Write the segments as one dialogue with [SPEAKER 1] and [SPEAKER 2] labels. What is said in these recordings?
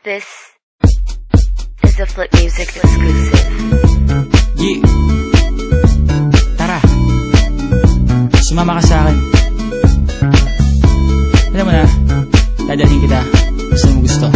[SPEAKER 1] This is a Flip Music exclusive.
[SPEAKER 2] Yeah. Tara, sumama ka sa akin. Alam mo na, dadalhin kita gusto mo gusto.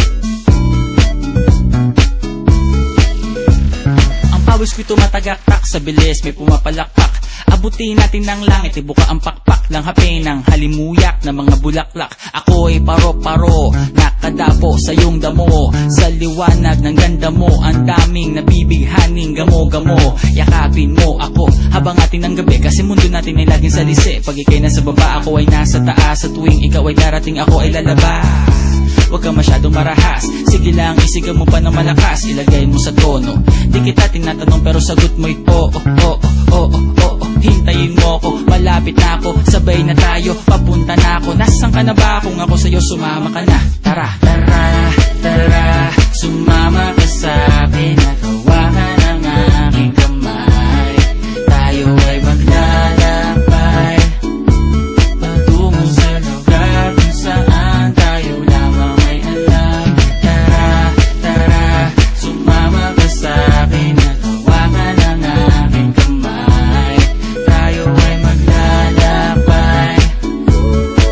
[SPEAKER 2] Ang pawis ko'y tumatagaktak sa bilis, may pumapalakpak. Abutin natin ng langit, ibuka ang pakpak lang hapin ng halimuyak na mga bulaklak. Ako'y paro-paro, nakadapo sa iyong damo. Sa liwanag ng ganda mo, ang daming nabibighaning gamo-gamo. Yakapin mo ako habang atin ng gabi, kasi mundo natin ay laging salisi. Pag ikay nasa baba, ako ay nasa taas. Sa tuwing ikaw ay darating, ako ay lalabas. Huwag ka masyadong marahas, sige lang isigaw mo pa ng malakas. Ilagay mo sa tono, di kita tinatanong pero sagot mo'y oo, oo, oo, oo. Hintayin mo ako, malapit na ako, sabay na tayo, papunta na ako. Nasaan ka na ba? Kung ako sa'yo sumama ka na. Tara, tara, tara, sumama ka sa'kin at hawakan ang aking kamay. Tayo ay maglalakbay patungo sa lugar kung saan tayo lamang ay alam. Tara, tara, sumama ka sa'kin at hawakan ang aking kamay. Tayo ay maglalakbay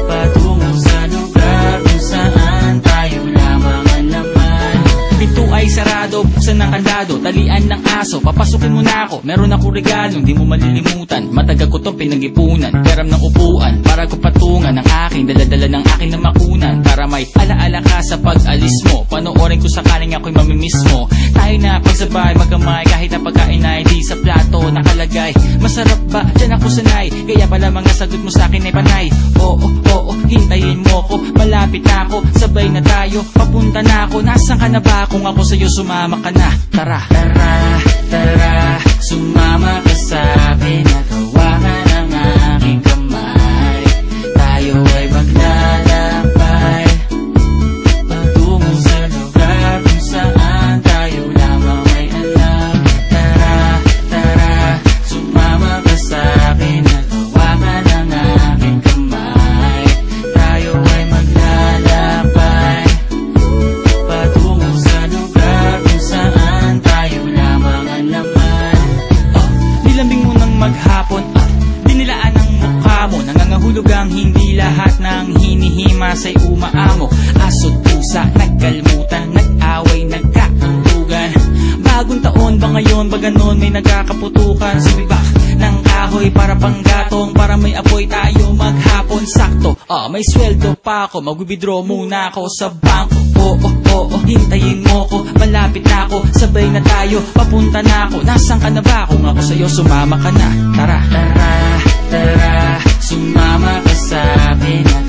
[SPEAKER 2] patungo sa lugar kung saan tayo lamang ang laman. Pinto ay sarado, buksan ng kandado, talian ng aso, papasukin mo na ako. Meron ako regalong di mo malilimutan, matagal ko tong pinag-ipunan. Peram ng upuan, para ko patungan ang aking daladala ng aking na makunan. Para may alaala ka sa pag-alis mo, panoorin ko sakaling ako'y mamimiss mo. Tayo na pagsabay, magkamay, kahit ang pagkain ay di sa plato nakalagay. Masarap ba? Diyan ako sanay, kaya pala mga sagot mo sa akin ay panay. Oo, oo, hintayin mo ko, malapit na ako, sabay na tayo, papunta na ako. Nasaan ka na ba? Kung ako sa'yo sumama ka na. Tara, tara, tara, sumama ka sa'kin at hawakan ang aking kamay. Tayo ay maglalakbay patungo sa lugar kung saan tayo lamang ay alam. Tara, tara, sumama ka sa'kin at hawakan ang aking kamay. Tayo ay maglalakbay patungo sa lugar kung saan tayo lamang ang laman. Nilambing mo ng maghapon, dinilaan ang mukha mo. Nangangahulog ang hindi lahat ng hinihima sa'y umaamo. Aso't pusa, nagkalmutan, nag-away, nagkakantugan. Bagong taon ba ngayon, ba ganon may nagkakaputukan? Sumibak ng kahoy para panggatong, para may apoy tayo maghapon. Sakto, may sweldo pa ako, mag-withdraw muna ako sa bangko. Oo, oo, hintayin mo ko, malapit na ako, sabay na tayo, papunta na ako. Nasaan ka na ba? Kung ako sa'yo sumama ka na. Tara, tara, tara, sumama ka sa'kin at